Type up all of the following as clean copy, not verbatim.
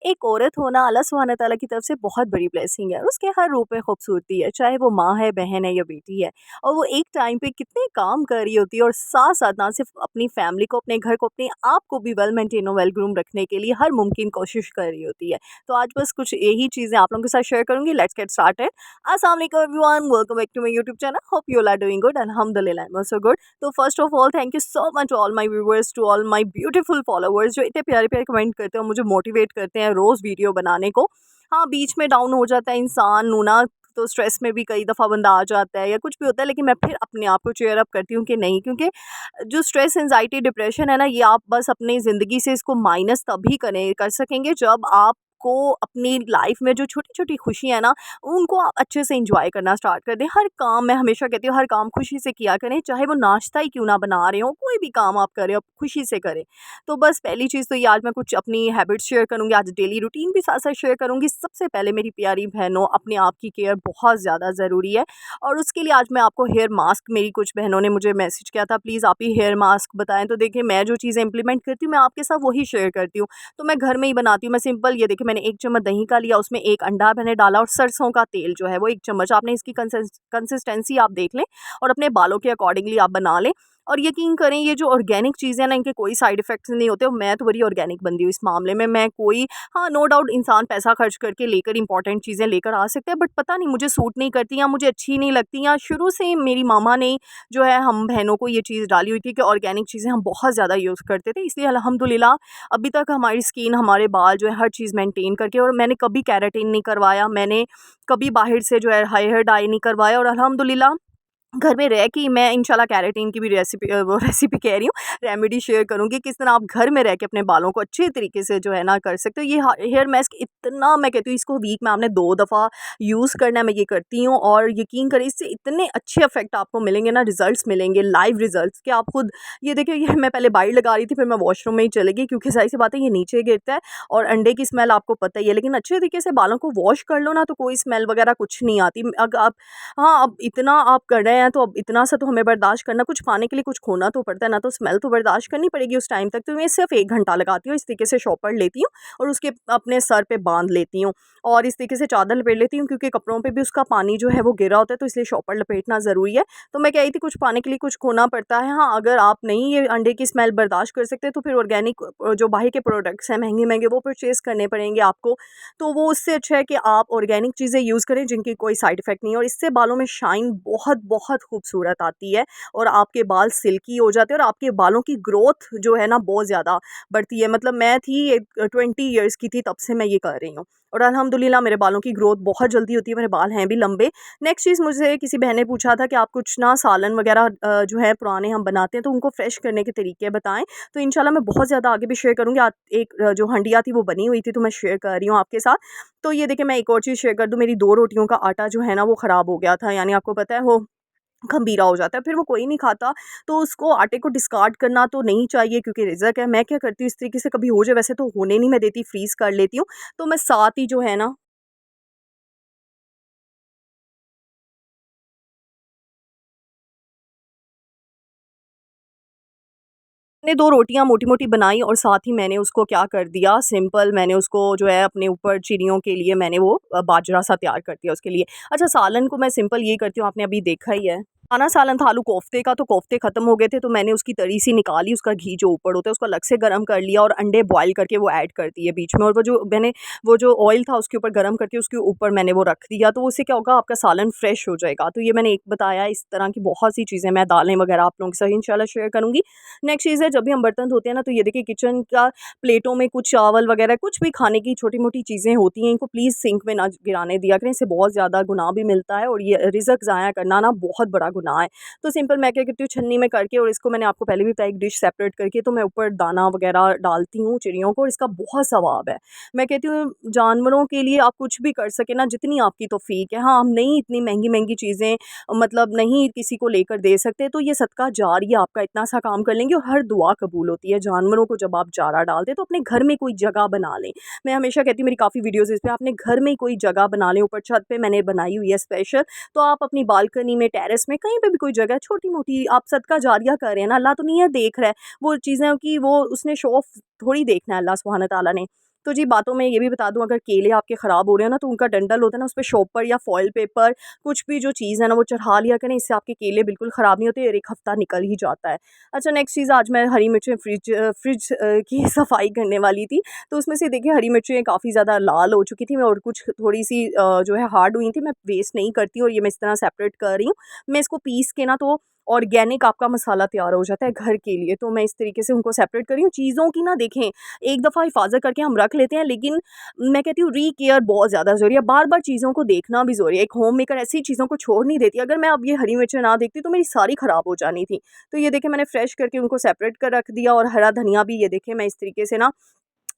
एक औरत होना अल्लाह सुब्हान तआला की तरफ से बहुत बड़ी ब्लेसिंग है और उसके हर रूप में खूबसूरती है, चाहे वो माँ है, बहन है या बेटी है। और वो एक टाइम पे कितने काम कर रही होती है और साथ-साथ ना सिर्फ अपनी फैमिली को, अपने घर को, अपने आप को भी वेल मेंटेन और वेल ग्रूम रखने के लिए हर मुमकिन कोशिश कर रही होती है। तो आज बस कुछ यही चीज़ें आप लोगों के साथ शेयर करूँगी। Let's get started. अस्सलाम वालेकुम everyone, welcome back to my YouTube channel. Hope you all are doing good. अल्हम्दुलिल्लाह, आई एम आल्सो गुड। तो first of all thank you so much to all my viewers, to all my beautiful followers जो इतने प्यारे-प्यारे comment करते हैं और मुझे motivate करते हैं रोज़ वीडियो बनाने को। हाँ, बीच में डाउन हो जाता है इंसान ना, तो स्ट्रेस में भी कई दफ़ा बंदा आ जाता है या कुछ भी होता है, लेकिन मैं फिर अपने आप को चीयर अप करती हूँ कि नहीं, क्योंकि जो स्ट्रेस, एंग्जायटी, डिप्रेशन है ना, ये आप बस अपनी ज़िंदगी से इसको माइनस तभी कर सकेंगे जब आपको अपनी लाइफ में जो छोटी-छोटी खुशियाँ हैं ना, उनको आप अच्छे से एंजॉय करना स्टार्ट कर दें। हर काम, मैं हमेशा कहती हूँ, हर काम खुशी से किया करें, चाहे वो नाश्ता ही क्यों ना बना रहे हो, कोई भी काम आप कर रहे हो, आप खुशी से करें। तो बस पहली चीज़ तो ये, आज मैं कुछ अपनी हैबिट्स शेयर करूँगी, आज डेली रूटीन भी साथ-साथ शेयर करूँगी। सबसे पहले मेरी प्यारी बहनों, अपने आप की केयर बहुत ज़्यादा ज़रूरी है और उसके लिए आज मैं आपको हेयर मास्क, मेरी कुछ बहनों ने मुझे मैसेज किया था, प्लीज़ आप ही हेयर मास्क बताएँ। तो देखिए, मैं जो चीज़ें इम्प्लीमेंट करती हूँ, मैं आपके साथ वही शेयर करती हूँ। तो मैं घर में ही बनाती हूँ, मैं सिंपल, ये देखिए, मैंने 1 चम्मच दही का लिया, उसमें 1 अंडा मैंने डाला और सरसों का तेल जो है वो 1 चम्मच, आपने इसकी कंसिस्टेंसी आप देख लें और अपने बालों के अकॉर्डिंगली आप बना लें। और यकीन करें, ये जो ऑर्गेनिक चीज़ें हैं ना, इनके कोई साइड इफ़ेक्ट्स नहीं होते और मैं तो बड़ी ऑर्गेनिक बंदी हूँ इस मामले में। मैं कोई, हाँ, नो डाउट इंसान पैसा खर्च करके लेकर इंपॉर्टेंट चीज़ें लेकर आ सकते हैं, बट पता नहीं मुझे सूट नहीं करती या मुझे अच्छी नहीं लगती, या शुरू से मेरी मामा ने जो है हम बहनों को ये चीज़ डाली हुई थी कि ऑर्गेनिक चीज़ें हम बहुत ज़्यादा यूज़ करते थे, इसलिए अल्हम्दुलिल्लाह अभी तक हमारी स्किन, हमारे बाल जो है हर चीज़ मेंटेन करके, और मैंने कभी केराटिन नहीं करवाया, मैंने कभी बाहर से जो है हेयर डाई नहीं करवाया, और अल्हम्दुलिल्लाह घर में रह के ही मैं इंशाल्लाह केराटिन की भी रेसिपी, वो रेसिपी कह रही हूँ, रेमेडी शेयर करूँगी, किस तरह आप घर में रह के अपने बालों को अच्छे तरीके से जो है ना कर सकते हो। ये हेयर मास्क इतना, मैं कहती हूँ, इसको वीक में आपने 2 दफ़ा यूज़ करना है, मैं ये करती हूँ और यकीन करें, इससे इतने अच्छे इफेक्ट आपको मिलेंगे ना, रिजल्ट्स मिलेंगे, लाइव रिजल्ट्स, कि आप खुद ये देखिए। ये मैं पहले बाहर लगा रही थी, फिर मैं वॉशरूम में ही चली गई, क्योंकि ज़ाहिर सी बात है ये नीचे गिरता है और अंडे की स्मेल आपको पता ही है, लेकिन अच्छे तरीके से बालों को वॉश कर लो ना, तो कोई स्मेल वगैरह कुछ नहीं आती। अगर आप, हाँ, अब इतना आप कर रहे हैं तो अब इतना सा तो हमें बर्दाश्त करना, कुछ पाने के लिए कुछ खोना तो पड़ता है ना, तो स्मेल तो बर्दाश्त करनी पड़ेगी उस टाइम तक। तो मैं सिर्फ 1 घंटा लगाती हूँ, इस तरीके से शॉपर लेती हूँ और उसके अपने सर पे बांध लेती हूँ और इस तरीके से चादर लपेट लेती हूँ, क्योंकि कपड़ों पे भी उसका पानी जो है वो गिरा होता है, तो इसलिए शॉपर लपेटना ज़रूरी है। तो मैं कह रही थी, कुछ पाने के लिए कुछ खोना पड़ता है। हाँ, अगर आप नहीं ये अंडे की स्मेल बर्दाश्त कर सकते, तो फिर ऑर्गेनिक जो बाहर के प्रोडक्ट्स हैं महंगे महंगे, वो परचेज़ करने पड़ेंगे आपको। तो वो उससे अच्छा है कि आप ऑर्गेनिक चीज़ें यूज़ करें जिनकी कोई साइड इफ़ेक्ट नहीं है, और इससे बालों में शाइन बहुत बहुत खूबसूरत आती है और आपके बाल सिल्की हो जाते हैं और आपके बालों की ग्रोथ जो है ना, बहुत ज़्यादा बढ़ती है। मतलब मैं थी 20 इयर्स की थी, तब से मैं ये कर रही हूँ और अल्हम्दुलिल्लाह मेरे बालों की ग्रोथ बहुत जल्दी होती है, मेरे बाल हैं भी लंबे। नेक्स्ट चीज़, मुझे किसी बहन ने पूछा था कि आप कुछ ना सालन वगैरह जो है पुराने हम बनाते हैं, तो उनको फ्रेश करने के तरीके बताएं। तो इंशाल्लाह मैं बहुत ज़्यादा आगे भी शेयर करूँगी। आज एक जो हंडिया थी वो बनी हुई थी, तो मैं शेयर कर रही हूँ आपके साथ। तो ये देखिए, मैं एक और चीज़ शेयर कर दूँ, मेरी 2 रोटियों का आटा जो है ना वो ख़राब हो गया था, यानी आपको पता है वो खमीरा हो जाता है, फिर वो कोई नहीं खाता, तो उसको आटे को डिस्कार्ड करना तो नहीं चाहिए, क्योंकि रिज़्क है। मैं क्या करती हूँ, इस तरीके से कभी हो जाए, वैसे तो होने नहीं मैं देती, फ्रीज़ कर लेती हूँ। तो मैं साथ ही जो है ना, मैंने 2 रोटियाँ मोटी-मोटी बनाई और साथ ही मैंने उसको क्या कर दिया, सिंपल मैंने उसको जो है अपने ऊपर चिड़ियों के लिए मैंने वो बाजरा सा तैयार कर दिया उसके लिए। अच्छा, सालन को मैं सिंपल ये करती हूँ, आपने अभी देखा ही है। खाना सालन था आलू कोफ्ते का, तो कोफ्ते ख़त्म हो गए थे, तो मैंने उसकी तरी सी निकाली, उसका घी जो ऊपर होता है उसको अलग से गरम कर लिया और अंडे बॉयल करके वो ऐड कर दिए बीच में, और वो जो ऑयल था उसके ऊपर गरम करके उसके ऊपर मैंने वो रख दिया, तो उससे क्या होगा, आपका सालन फ्रेश हो जाएगा। तो ये मैंने एक बताया, इस तरह की बहुत सी चीज़ें, मैं दालें वगैरह आप लोगों के साथ इंशाल्लाह शेयर करूँगी। नेक्स्ट चीज़ है, जब भी हम बर्तन धोते हैं ना, तो ये देखिए, किचन का प्लेटों में कुछ चावल वगैरह कुछ भी खाने की छोटी-मोटी चीज़ें होती हैं, इनको प्लीज़ सिंक में ना गिराने दिया करें, इससे बहुत ज़्यादा गुनाह भी मिलता है और ये रिज़्क ज़ाया करना ना बहुत बड़ा गुनाह है। तो सिंपल मैं क्या करती हूँ, छन्नी में करके, और इसको मैंने आपको पहले भी बताया, एक डिश सेपरेट करके, तो मैं ऊपर दाना वगैरह डालती हूँ चिड़ियों को, और इसका बहुत सवाब है। मैं कहती हूँ, जानवरों के लिए आप कुछ भी कर सकें ना, जितनी आपकी तौफ़ीक है। हाँ, हम नहीं इतनी महँगी-महँगी चीज़ें मतलब नहीं किसी को लेकर दे सकते, तो ये सदका जारिया, आपका इतना सा काम कर लेंगे और हर दुआ कबूल होती है। जानवरों को जब आप चारा डालते हैं, तो अपने घर में कोई जगह बना लें। मैं हमेशा कहती हूँ, मेरी काफ़ी वीडियोज़ इस पे, आपने घर में कोई जगह बना लें, ऊपर छत पे मैंने बनाई हुई है स्पेशल, तो आप अपनी बालकनी में, टेरेस में, कहीं पे भी कोई जगह छोटी-मोटी आप सदका जारिया कर रहे हैं ना, अल्लाह तो नहीं है देख रहा है, वो चीज़ें की वो उसने शो ऑफ थोड़ी देखना है अल्लाह सुब्हान तआला ने। तो जी बातों में ये भी बता दूँ, अगर केले आपके ख़राब हो रहे हैं ना, तो उनका डंठल होता है ना, उस पे शॉपर या फॉइल पेपर कुछ भी जो चीज़ है ना वो चढ़ा लिया करें, इससे आपके केले बिल्कुल ख़राब नहीं होते और 1 हफ़्ता निकल ही जाता है। अच्छा, नेक्स्ट चीज़, आज मैं हरी मिर्चें फ्रिज की सफाई करने वाली थी, तो उसमें से देखिए हरी मिर्चें काफ़ी ज़्यादा लाल हो चुकी थी, और कुछ थोड़ी-सी जो है हार्ड हुई थी, मैं वेस्ट नहीं करती हूँ और ये मैं इस तरह सेपरेट कर रही हूँ। मैं इसको पीस के ना, तो ऑर्गेनिक आपका मसाला तैयार हो जाता है घर के लिए, तो मैं इस तरीके से उनको सेपरेट कर रही हूँ। चीज़ों की ना देखें, एक दफ़ा हिफ़ाज़त करके हम रख लेते हैं, लेकिन मैं कहती हूँ री-केयर बहुत ज़्यादा ज़रूरी है, बार-बार चीज़ों को देखना भी ज़रूरी है। एक होम मेकर ऐसी चीज़ों को छोड़ नहीं देती, अगर मैं अब ये हरी मिर्चें ना देखती तो मेरी सारी ख़राब हो जानी थी। तो ये देखिए मैंने फ्रेश करके उनको सेपरेट कर रख दिया, और हरा धनिया भी ये देखिए मैं इस तरीके से ना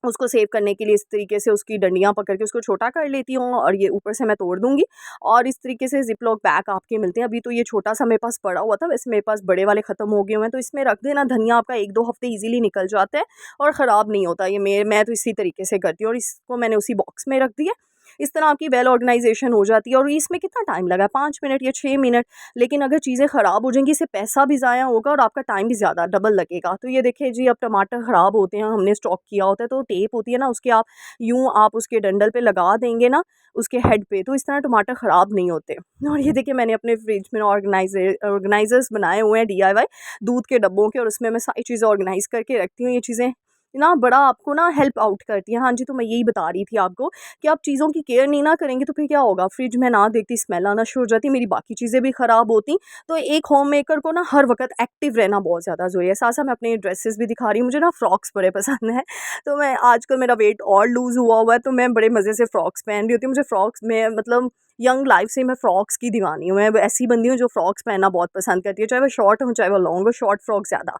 उसको सेव करने के लिए इस तरीके से उसकी डंडियाँ पकड़ के उसको छोटा कर लेती हूँ, और ये ऊपर से मैं तोड़ दूँगी। और इस तरीके से ज़िप-लॉक बैग आपके मिलते हैं। अभी तो ये छोटा-सा मेरे पास पड़ा हुआ था, वैसे मेरे पास बड़े वाले ख़त्म हो गए हुए हैं, तो इसमें रख देना, धनिया आपका 1-2 हफ़्ते ईज़िली निकल जाता है और ख़राब नहीं होता। ये मैं तो इसी तरीके से करती हूँ, और इसको मैंने उसी बॉक्स में रख दिया। इस तरह आपकी वेल ऑर्गनाइज़ेशन हो जाती है, और इसमें कितना टाइम लगा, 5 मिनट या 6 मिनट। लेकिन अगर चीज़ें ख़राब हो जाएँगी, इससे पैसा भी ज़ाया होगा और आपका टाइम भी ज़्यादा डबल लगेगा। तो ये देखिए जी, अब टमाटर ख़राब होते हैं, हमने स्टॉक किया होता है, तो टेप होती है ना, उसके आप यूँ आप उसके डंडल पे लगा देंगे ना, उसके हेड पे, तो इस तरह टमाटर ख़राब नहीं होते। और ये देखिए मैंने अपने फ्रिज में ऑर्गनाइज़र्स बनाए हुए हैं डीआईवाई दूध के डब्बों के, और उसमें मैं सारी चीज़ें ऑर्गनाइज़ करके रखती हूँ। ये चीज़ें ना बड़ा आपको ना हेल्प आउट करती हैं। हाँ जी, तो मैं यही बता रही थी आपको कि आप चीज़ों की केयर नहीं ना करेंगे, तो फिर क्या होगा, फ्रिज में ना देखती स्मेल आना शुरू हो जाती, मेरी बाकी चीज़ें भी ख़राब होती। तो एक होम मेकर को ना हर वक़्त एक्टिव रहना बहुत ज़्यादा ज़रूरी है। साथ-साथ मैं अपने ड्रेसेस भी दिखा रही हूँ, मुझे ना फ्रॉक्स बड़े पसंद हैं। तो मैं आजकल मेरा वेट और लूज़ हुआ हुआ है, तो मैं बड़े मज़े से फ्रॉक्स पहन रही होती हूँ। मुझे फ्रॉक्स में मतलब यंग लाइफ़ से मैं फ्रॉक्स की दीवानी हूँ। मैं ऐसी बंदी हूँ जो फ्रॉक्स पहनना बहुत पसंद करती है, चाहे वो शॉर्ट हो, चाहे वो लॉन्ग हो, शॉर्ट फ्रॉक ज़्यादा।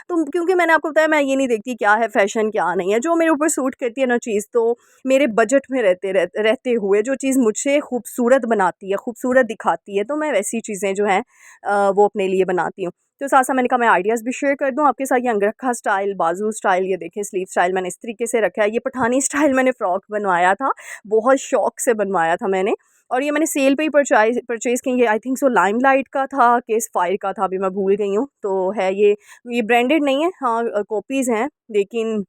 तो क्योंकि मैंने आपको बताया, मैं ये नहीं देखती क्या है फ़ैशन क्या नहीं है, जो मेरे ऊपर सूट करती है ना चीज़, तो मेरे बजट में रहते हुए जो चीज़ मुझे खूबसूरत बनाती है, खूबसूरत दिखाती है, तो मैं वैसी चीज़ें जो हैं वो अपने लिए बनाती हूँ। तो साथ-साथ मैंने कहा मैं आइडियाज़ भी शेयर कर दूँ आपके साथ। ये अंगरखा स्टाइल, बाजू स्टाइल, ये देखें स्लीव स्टाइल मैंने इस तरीके से रखा है। ये पठानी स्टाइल मैंने फ्रॉक बनवाया था, बहुत शौक से बनवाया था मैंने, और ये मैंने सेल पे ही परचेज़ की। ये आई थिंक सो लाइमलाइट का था कि स्पायर का था, अभी मैं भूल गई हूँ। तो है ये ब्रांडेड नहीं है, हाँ कॉपीज़ हैं, लेकिन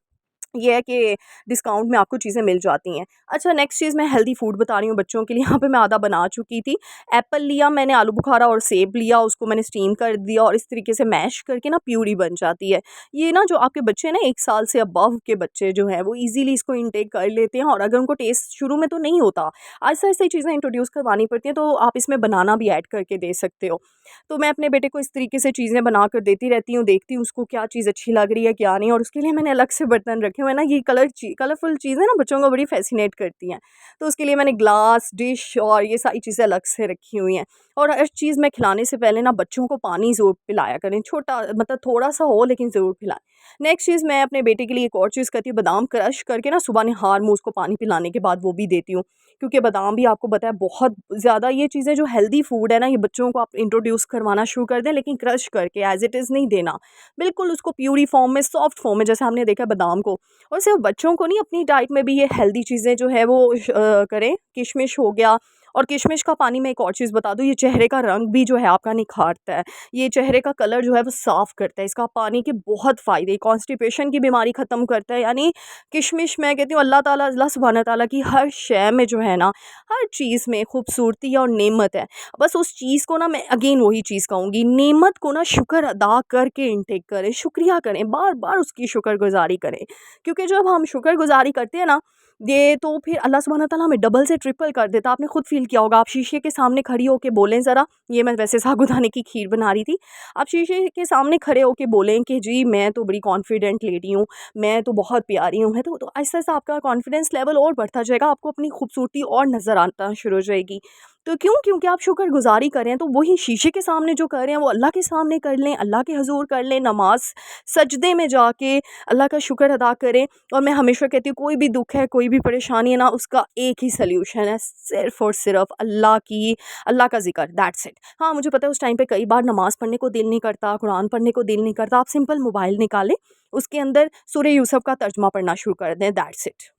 ये है कि डिस्काउंट में आपको चीज़ें मिल जाती हैं। अच्छा, नेक्स्ट चीज़ मैं हेल्दी फूड बता रही हूँ बच्चों के लिए। यहाँ पे मैं आधा बना चुकी थी। एप्पल लिया मैंने, आलू बुखारा और सेब लिया, उसको मैंने स्टीम कर दिया, और इस तरीके से मैश करके ना प्यूरी बन जाती है। ये ना जो आपके बच्चे हैं ना, 1 साल से अबव के बच्चे जो हैं, वो ईज़िली इसको इनटेक कर लेते हैं, और अगर उनको टेस्ट शुरू में तो नहीं होता, आहिस्ता-आहिस्ता ये चीज़ें इंट्रोड्यूस करवानी पड़ती हैं, तो आप इसमें बनाना भी ऐड करके दे सकते हो। तो मैं अपने बेटे को इस तरीके से चीज़ें बना कर देती रहती हूँ, देखती हूँ उसको क्या चीज़ अच्छी लग रही है, क्या नहीं, और उसके लिए मैंने अलग से बर्तन रखे हुए हैं ना, ये कलरफुल चीज़ें ना बच्चों को बड़ी फ़ैसिनेट करती हैं। तो उसके लिए मैंने ग्लास, डिश और ये सारी चीज़ें अलग से रखी हुई हैं। और हर चीज़ में खिलाने से पहले ना बच्चों को पानी ज़रूर पिलाया करें, छोटा मतलब थोड़ा-सा हो लेकिन ज़रूर पिलाएँ। नेक्स्ट चीज़, मैं अपने बेटे के लिए एक और चीज़ करती हूँ, बादाम क्रश करके ना सुबह निहार में उसको पानी पिलाने के बाद वो भी देती हूँ। क्योंकि बादाम भी आपको पता है बहुत ज़्यादा, ये चीज़ें जो हेल्दी फूड है ना, ये बच्चों को आप इंट्रोड्यूस करवाना शुरू कर दें, लेकिन क्रश करके एज़ इट इज़ नहीं देना। बिल्कुल उसको प्यूरी फॉर्म में, सॉफ्ट फॉर्म में, जैसे हमने देखा है बादाम को। और सिर्फ बच्चों को नहीं, अपनी डाइट में भी ये हेल्दी चीज़ें जो है वो करें। किशमिश हो गया, और किशमिश का पानी, मैं एक और चीज़ बता दूँ, ये चेहरे का रंग भी जो है आपका निखारता है। ये चेहरे का कलर जो है वो साफ़ करता है। इसका पानी के बहुत फ़ायदे, कॉन्स्टिपेशन की बीमारी ख़त्म करता है। यानी किशमिश, मैं कहती हूँ अल्लाह सुब्हाना तआला की हर शय में जो है ना, हर चीज़ में खूबसूरती और नेमत है। बस उस चीज़ को ना, मैं अगेन वही चीज़ कहूँगी, नेमत को ना शुक्र अदा करके इनटेक करें, शुक्रिया करें, बार-बार उसकी शुक्रगुज़ारी करें। क्योंकि जब हम शुक्रगुज़ारी करते हैं ना, ये तो फिर अल्लाह सुब्हाना तआला हमें डबल से ट्रिपल कर देता है। आपने खुद फ़ील किया होगा, आप शीशे के सामने खड़ी होके बोलें ज़रा, ये मैं वैसे साबूदाने की खीर बना रही थी। आप शीशे के सामने खड़े होके बोलें कि जी मैं तो बड़ी कॉन्फिडेंट लेडी हूँ, मैं तो बहुत प्यारी हूँ, है तो आहिस्ता-आहिस्ता आपका कॉन्फिडेंस लेवल और बढ़ता जाएगा, आपको अपनी खूबसूरती और नज़र आना शुरू हो जाएगी। तो क्यों? क्योंकि आप शुक्रगुज़ारी कर रहे हैं, तो वही शीशे के सामने जो कर रहे हैं वो अल्लाह के सामने कर लें, अल्लाह के हज़ूर कर लें, नमाज़ सजदे में जाके अल्लाह का शुक्र अदा करें। और मैं हमेशा कहती हूँ, कोई भी दुःख है, कोई भी परेशानी है ना, उसका एक ही सॉल्यूशन है, सिर्फ़ और सिर्फ़ अल्लाह का ज़िक्र, दैट्स इट। हाँ, मुझे पता है उस टाइम पे कई बार नमाज़ पढ़ने को दिल नहीं करता, कुरान पढ़ने को दिल नहीं करता, आप सिंपल मोबाइल निकालें, उसके अंदर सूरह यूसुफ़ का तर्जुमा पढ़ना शुरू कर दें, दैट्स इट।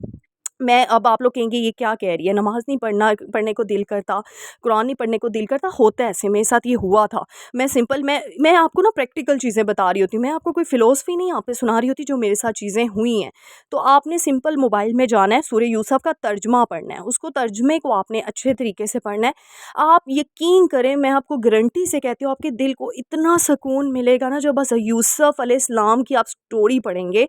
मैं अब आप लोग कहेंगे ये क्या कह रही है, नमाज़ नहीं पढ़ने को दिल करता, कुरान नहीं पढ़ने को दिल करता, होता है ऐसे, मेरे साथ ये हुआ था। मैं आपको ना प्रैक्टिकल चीज़ें बता रही होती हूँ, मैं आपको कोई फ़िलॉसफ़ी नहीं यहाँ पे सुना रही होती, जो मेरे साथ चीज़ें हुई हैं। तो आपने सिंपल मोबाइल में जाना है, सूरह यूसुफ़ का तर्जुमा पढ़ना है, उसको तर्जुमे को आपने अच्छे तरीके से पढ़ना है। आप यकीन करें, मैं आपको गारंटी से कहती हूँ, आपके दिल को इतना सुकून मिलेगा ना, जब बस यूसुफ़ अलैहिस्सलाम की आप स्टोरी पढ़ेंगे।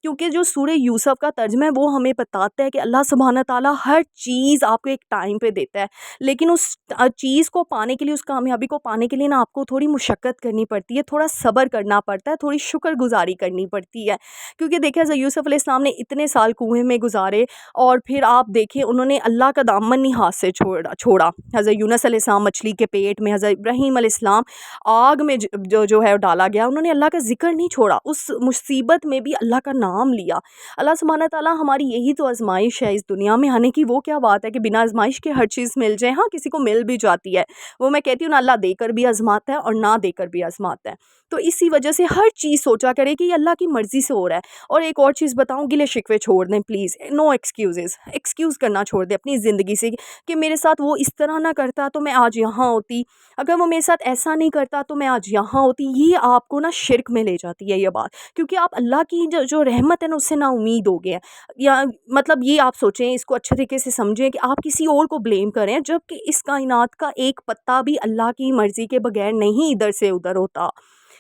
क्योंकि जो सूरह यूसुफ का तर्जुमा है वो हमें बताता है कि अल्लाह सुब्हाना ताला हर चीज़ आपको एक टाइम पे देता है। लेकिन उस चीज़ को पाने के लिए, उस कामयाबी को पाने के लिए ना आपको थोड़ी मुशक्क़त करनी पड़ती है, थोड़ा सब्र करना पड़ता है, थोड़ी शुक्रगुज़ारी करनी पड़ती है। क्योंकि देखिए हज़रत यूसुफ अलैहिस्सलाम ने इतने साल कुएँ में गुज़ारे, और फिर आप देखिए उन्होंने अल्लाह का दामन नहीं हाथ से छोड़ा। हज़रत यूनुस अलैहिस्सलाम मछली के पेट में, हज़रत इब्राहीम अलैहिस्सलाम आग में जो है डाला गया, उन्होंने अल्लाह का ज़िक्र नहीं छोड़ा, उस मुसीबत में भी अल्लाह का नाम लिया। अल्लाह सुब्हाना ताला, हमारी यही तो आज़माइश है इस दुनिया में आने की। वो क्या बात है कि बिना आज़माइश के हर चीज़ मिल जाए, हाँ, किसी को मिल भी जाती है। वो मैं कहती हूँ ना, अल्लाह देकर भी आज़माता है और ना देकर भी आज़माता है। तो इसी वजह से हर चीज़ सोचा करें कि ये अल्लाह की मर्ज़ी से हो रहा है। और एक और चीज़ बताऊँ, गिले शिकवे छोड़ दें प्लीज़, नो एक्सक्यूज़ेज़, एक्सक्यूज़ करना छोड़ दें अपनी ज़िंदगी से, कि मेरे साथ वो इस तरह ना करता तो मैं आज यहाँ होती, अगर वो मेरे साथ ऐसा नहीं करता तो मैं आज यहाँ होती। ये आपको ना शिर्क में ले जाती है ये बात, क्योंकि आप अल्लाह की जो रहमत है ना, उससे ना उम्मीद हो गए हैं। या मतलब ये आप सोचें, इसको अच्छे तरीके से समझें कि आप किसी और को ब्लेम करें, जबकि इस कायनात का एक पत्ता भी अल्लाह की मर्ज़ी के बगैर नहीं इधर से उधर होता।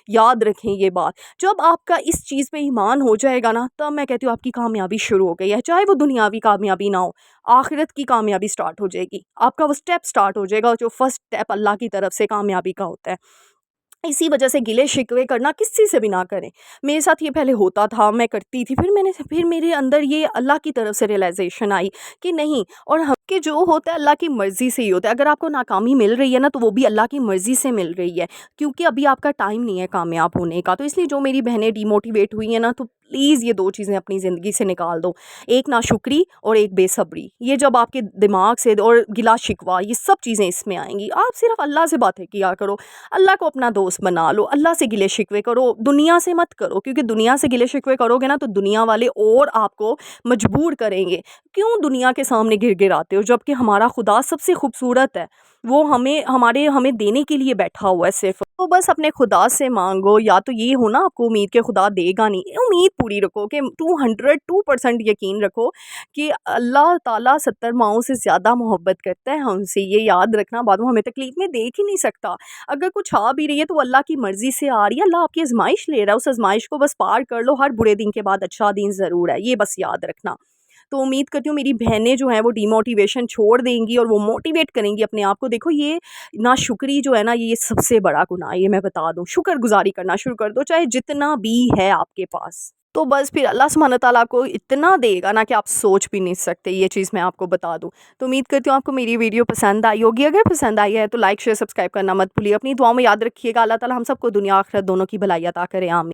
याद रखें ये बात। जब आपका इस चीज़ पे ईमान हो जाएगा ना, तब मैं कहती हूँ आपकी कामयाबी शुरू हो गई है। चाहे वो दुनियावी कामयाबी ना हो, आखिरत की कामयाबी स्टार्ट हो जाएगी। आपका वो स्टेप स्टार्ट हो जाएगा, जो फर्स्ट स्टेप अल्लाह की तरफ से कामयाबी का होता है। इसी वजह से गिले-शिकवे करना किसी से भी ना करें। मेरे साथ ये पहले होता था, मैं करती थी, फिर मेरे अंदर ये अल्लाह की तरफ से रियलाइज़ेशन आई कि नहीं, और हम कि जो होता है अल्लाह की मर्ज़ी से ही होता है। अगर आपको नाकामी मिल रही है ना, तो वो भी अल्लाह की मर्ज़ी से मिल रही है, क्योंकि अभी आपका टाइम नहीं है कामयाब होने का। तो इसलिए जो मेरी बहनें डिमोटिवेट हुई हैं ना, तो प्लीज़ ये 2 चीज़ें अपनी ज़िंदगी से निकाल दो। एक नाशुक्री और एक बेसब्री। ये जब आपके दिमाग से, और गिला-शिकवा, ये सब चीज़ें इसमें आएँगी। आप सिर्फ़ अल्लाह से बातें किया करो, अल्लाह को अपना दोस्त बना लो, अल्लाह से गिले-शिकवे करो, दुनिया से मत करो, क्योंकि दुनिया से गिले-शिकवे करोगे ना, तो दुनिया वाले और आपको मजबूर करेंगे। क्यों दुनिया के सामने गिड़गिड़ाते हो, जबकि हमारा खुदा सबसे खूबसूरत है। वो हमें देने के लिए बैठा हुआ है सिर्फ़। तो बस अपने खुदा से माँगो, या तो ये हो ना आपको उम्मीद कि खुदा देगा नहीं, उम्मीद पूरी रखो कि 202% यकीन रखो कि अल्लाह ताला 70 माओं से ज़्यादा मोहब्बत करता है हमसे। ये याद रखना, बाद में हमें तकलीफ़ में देख ही नहीं सकता। अगर कुछ आ भी रही है, तो अल्लाह की मर्ज़ी से आ रही है, अल्लाह आपकी आज़माइश ले रहा है, उस आज़माइश को बस पार कर लो। हर बुरे दिन के बाद अच्छा दिन ज़रूर है, ये बस याद रखना। तो उम्मीद करती हूँ मेरी बहनें जो हैं वो डिमोटिवेशन छोड़ देंगी, और वो मोटिवेट करेंगी अपने आप को। देखो, ये नाशुक्री जो है ना, ये सबसे बड़ा गुनाह है, ये मैं बता दूँ। शुक्रगुज़ारी करना शुरू कर दो, चाहे जितना भी है आपके पास। तो बस फिर अल्लाह सुब्हाना तआला आपको इतना देगा ना कि आप सोच भी नहीं सकते, ये चीज़ मैं आपको बता दूँ। तो उम्मीद करती हूँ आपको मेरी वीडियो पसंद आई होगी। अगर पसंद आई है तो लाइक, शेयर, सब्सक्राइब करना मत भूलिए। अपनी दुआओं में याद रखिएगा। अल्लाह ताला हम सबको दुनिया आखिरत दोनों की भलाई अता करे। आमीन।